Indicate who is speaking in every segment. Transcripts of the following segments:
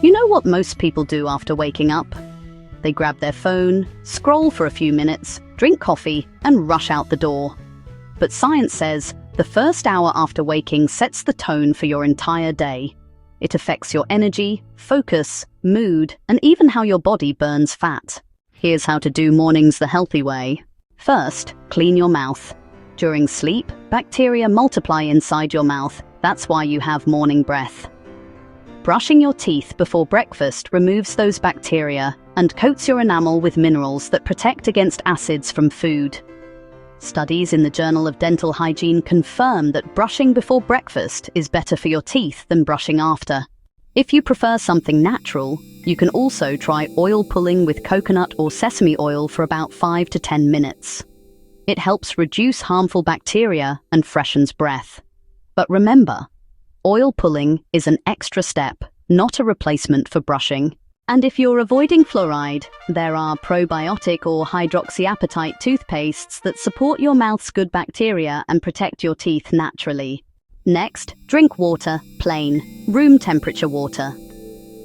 Speaker 1: You know what most people do after waking up? They grab their phone, scroll for a few minutes, drink coffee, and rush out the door. But science says the first hour after waking sets the tone for your entire day. It affects your energy, focus, mood, and even how your body burns fat. Here's how to do mornings the healthy way. First, clean your mouth. During sleep, bacteria multiply inside your mouth. That's why you have morning breath. Brushing your teeth before breakfast removes those bacteria and coats your enamel with minerals that protect against acids from food. Studies in the Journal of Dental Hygiene confirm that brushing before breakfast is better for your teeth than brushing after. If you prefer something natural, you can also try oil pulling with coconut or sesame oil for about 5 to 10 minutes. It helps reduce harmful bacteria and freshens breath. But remember, oil pulling is an extra step, not a replacement for brushing. And if you're avoiding fluoride, there are probiotic or hydroxyapatite toothpastes that support your mouth's good bacteria and protect your teeth naturally. Next, drink water, plain, room temperature water.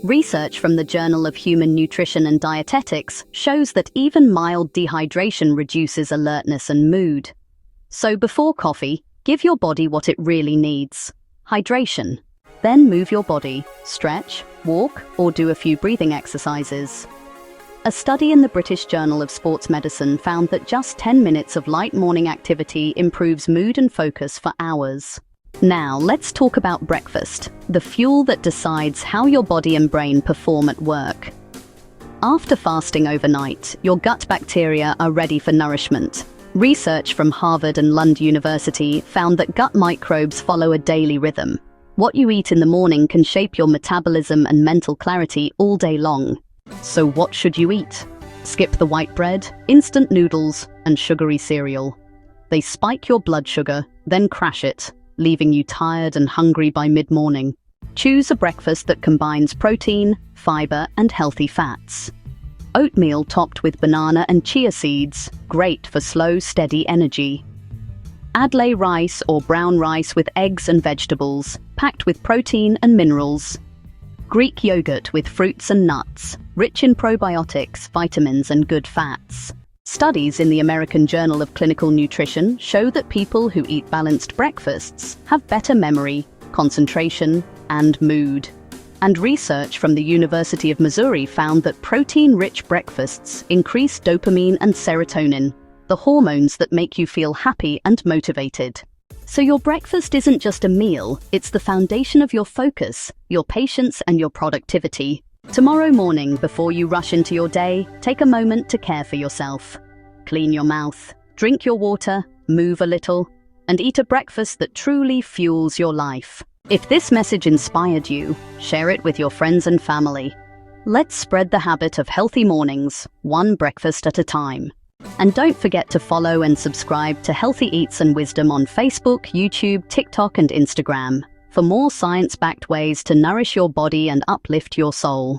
Speaker 1: Research from the Journal of Human Nutrition and Dietetics shows that even mild dehydration reduces alertness and mood. So before coffee, give your body what it really needs: hydration. Then move your body, stretch, walk, or do a few breathing exercises. A study in the British Journal of Sports Medicine found that just 10 minutes of light morning activity improves mood and focus for hours. Now, let's talk about breakfast, the fuel that decides how your body and brain perform at work. After fasting overnight, your gut bacteria are ready for nourishment. Research from Harvard and Lund University found that gut microbes follow a daily rhythm. What you eat in the morning can shape your metabolism and mental clarity all day long. So what should you eat? Skip the white bread, instant noodles, and sugary cereal. They spike your blood sugar, then crash it, leaving you tired and hungry by mid-morning. Choose a breakfast that combines protein, fiber, and healthy fats. Oatmeal topped with banana and chia seeds, great for slow, steady energy. Adlai rice or brown rice with eggs and vegetables, packed with protein and minerals. Greek yogurt with fruits and nuts, rich in probiotics, vitamins, and good fats. Studies in the American Journal of Clinical Nutrition show that people who eat balanced breakfasts have better memory, concentration, and mood. And research from the University of Missouri found that protein-rich breakfasts increase dopamine and serotonin, the hormones that make you feel happy and motivated. So your breakfast isn't just a meal, it's the foundation of your focus, your patience, and your productivity. Tomorrow morning, before you rush into your day, take a moment to care for yourself. Clean your mouth, drink your water, move a little, and eat a breakfast that truly fuels your life. If this message inspired you, share it with your friends and family. Let's spread the habit of healthy mornings, one breakfast at a time. And don't forget to follow and subscribe to Healthy Eats and Wisdom on Facebook, YouTube, TikTok, and Instagram for more science-backed ways to nourish your body and uplift your soul.